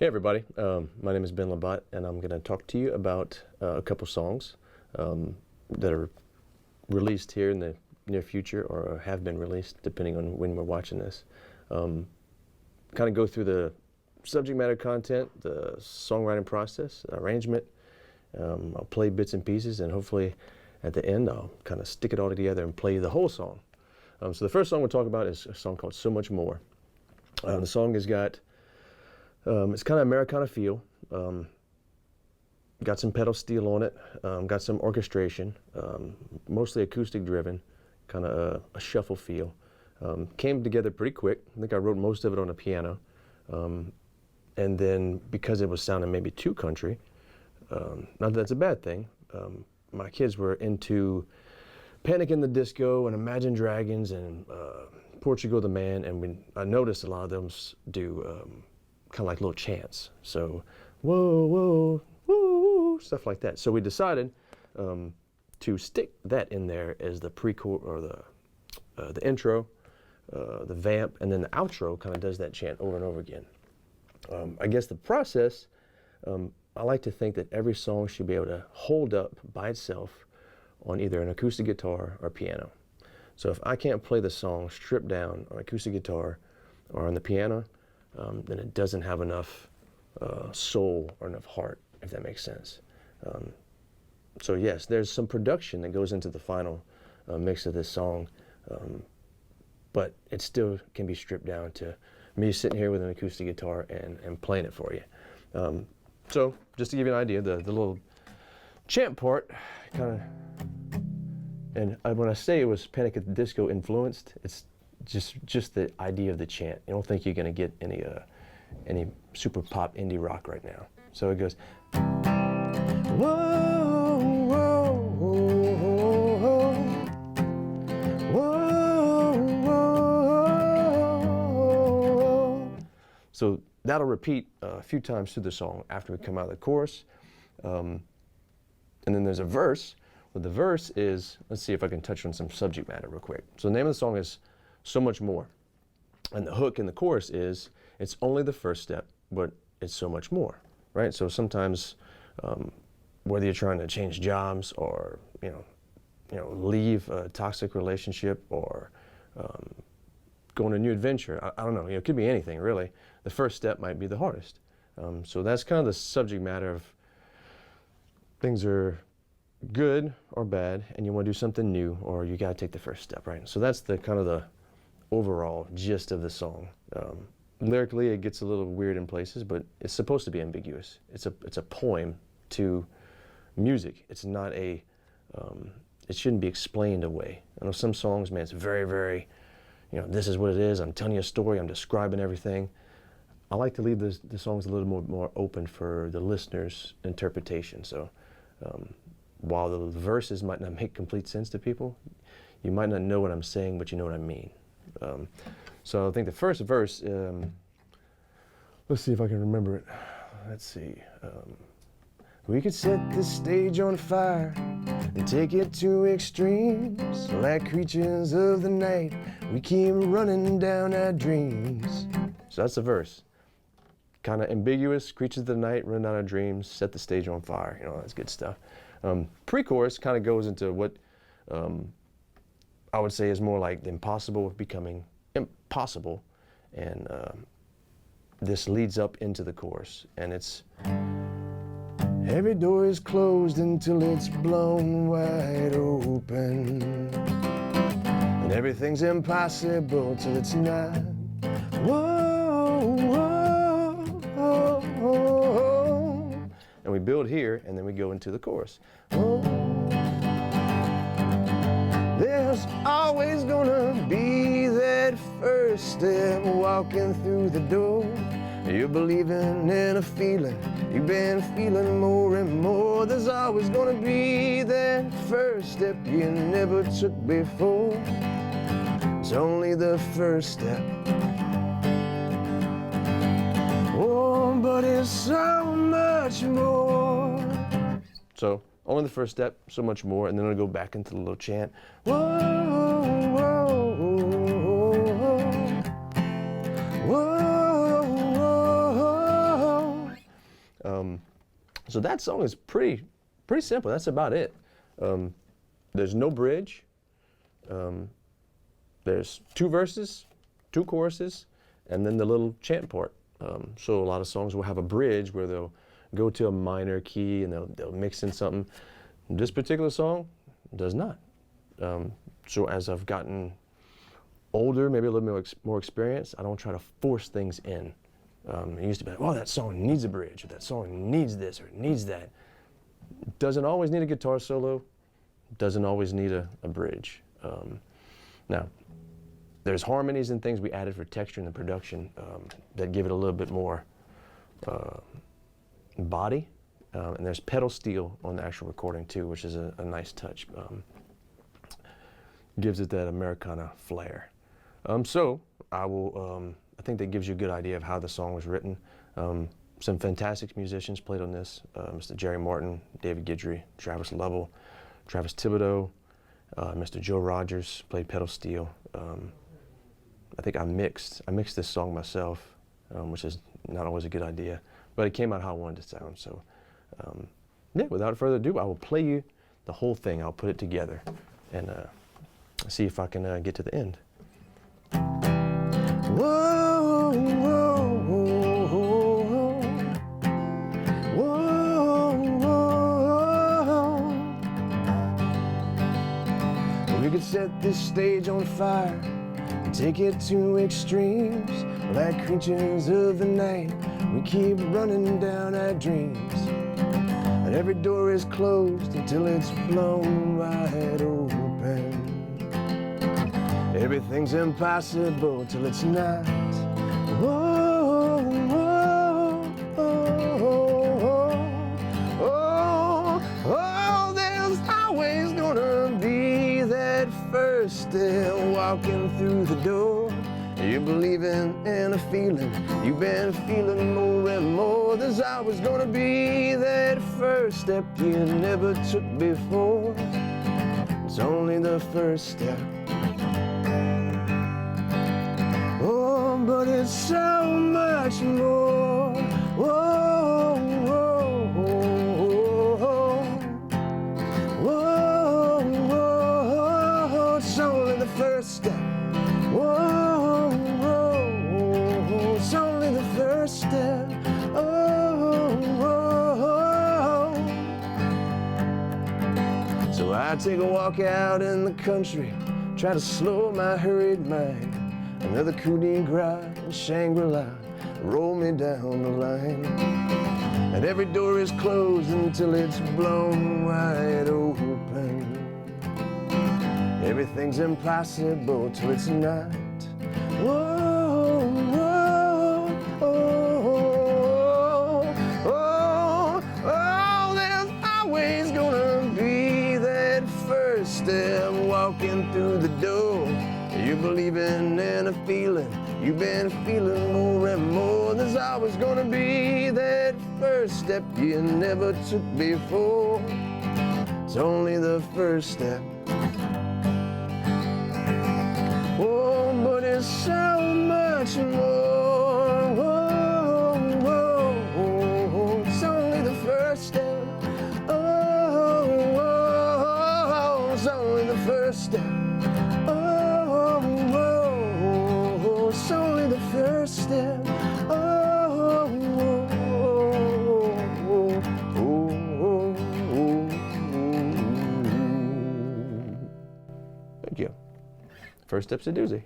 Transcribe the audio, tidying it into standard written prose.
Hey everybody, my name is Ben Labat, and I'm going to talk to you about a couple songs that are released here in the near future or have been released depending on when we're watching this. Kind of go through the subject matter content, the songwriting process, arrangement. I'll play bits and pieces, and hopefully at the end I'll kind of stick it all together and play the whole song. So the first song we'll talk about is a song called So Much More. The song has got it's kind of Americana feel, got some pedal steel on it, got some orchestration, mostly acoustic driven, kind of a shuffle feel. Came together pretty quick. I think I wrote most of it on the piano. And then because it was sounding maybe too country, not that that's a bad thing, my kids were into Panic in the Disco and Imagine Dragons and Portugal the Man, and I noticed a lot of them do kind of like little chants. So, whoa, whoa, woo, woo, stuff like that. So we decided to stick that in there as the pre-chorus or the intro, the vamp, and then the outro kind of does that chant over and over again. I guess the process, I like to think that every song should be able to hold up by itself on either an acoustic guitar or piano. So if I can't play the song stripped down on acoustic guitar or on the piano, then it doesn't have enough soul or enough heart, if that makes sense. So yes, there's some production that goes into the final mix of this song, but it still can be stripped down to me sitting here with an acoustic guitar and playing it for you. So just to give you an idea, the little chant part kind of, and when I say it was Panic at the Disco influenced, it's just the idea of the chant. You don't think you're going to get any super pop indie rock right now. So it goes, whoa, whoa, whoa, whoa, whoa. So that'll repeat a few times through the song after we come out of the chorus. And then there's a verse. Well, the verse is, let's see if I can touch on some subject matter real quick. So the name of the song is So Much More. And the hook in the chorus is, it's only the first step, but it's so much more, right? So sometimes, whether you're trying to change jobs or, leave a toxic relationship or go on a new adventure, I don't know, it could be anything really. The first step might be the hardest. So that's kind of the subject matter of things are good or bad and you want to do something new, or you got to take the first step, right? So that's the kind of the overall gist of the song. Lyrically it gets a little weird in places, but it's supposed to be ambiguous. It's a poem to music. It's not a it shouldn't be explained away. I know some songs, man, it's very, very, this is what it is, I'm telling you a story, I'm describing everything. I like to leave the songs a little more open for the listener's interpretation. So while the verses might not make complete sense to people, you might not know what I'm saying, but you know what I mean. So I think the first verse, let's see if I can remember it. Let's see. We could set the stage on fire and take it to extremes. Like creatures of the night, we keep running down our dreams. So that's the verse. Kind of ambiguous, creatures of the night, run down our dreams, set the stage on fire, that's good stuff. Pre-chorus kind of goes into what I would say is more like the impossible becoming impossible, and this leads up into the chorus, and it's, every door is closed until it's blown wide open, and everything's impossible till it's not. Whoa, whoa, whoa, whoa. And we build here, and then we go into the chorus. Whoa. There's always gonna be that first step walking through the door. You're believing in a feeling, you've been feeling more and more. There's always gonna be that first step you never took before. It's only the first step. Oh, but it's so much more. So only the first step, so much more, and then it'll go back into the little chant. Whoa, whoa, whoa, whoa, whoa, So that song is pretty simple. That's about it. There's no bridge. There's 2 verses, 2 choruses, and then the little chant part. So a lot of songs will have a bridge where they'll go to a minor key and they'll mix in something. This particular song does not. So as I've gotten older, maybe a little bit more experience, I don't try to force things in. It used to be like, well, that song needs a bridge, or that song needs this, or it needs that. It doesn't always need a guitar solo. It doesn't always need a bridge. Now, there's harmonies and things we added for texture in the production that give it a little bit more body. And there's pedal steel on the actual recording too, which is a nice touch. Gives it that Americana flair. So I will, I think that gives you a good idea of how the song was written. Some fantastic musicians played on this. Mr. Jerry Martin, David Guidry, Travis Lovell, Travis Thibodeau, Mr. Joe Rogers played pedal steel. I think I mixed this song myself, which is not always a good idea, but it came out how I wanted it to sound. So yeah, without further ado, I will play you the whole thing. I'll put it together and see if I can get to the end. Whoa, whoa, whoa, whoa, whoa. We could set this stage on fire, take it to extremes. Like creatures of the night, we keep running down our dreams. And every door is closed until it's blown wide open. Everything's impossible till it's not. Whoa, whoa, oh, oh, oh, there's always gonna be that first step walking through the door. You're believing in a feeling, you've been feeling more and more. There's always gonna be that first step you never took before. It's only the first step. Oh, but it's so much more. Whoa, whoa, whoa, whoa, whoa. It's only the first step. Whoa, whoa, it's only the first step. Oh, whoa. So I take a walk out in the country, try to slow my hurried mind. Another coup de grace in Shangri-La, roll me down the line. And every door is closed until it's blown wide open. Everything's impossible till it's not. Whoa, whoa, oh, oh, oh, there's always gonna be that first step walking through the door. You're believing in a feeling, you've been feeling more and more. There's always gonna be that first step you never took before. It's only the first step. Oh, but it's so much more. Whoa, whoa, whoa. It's only the first step. Oh, whoa, it's only the first step. Oh, whoa, it's only the first step. Oh, whoa, whoa, whoa. Thank you. First step's a doozy.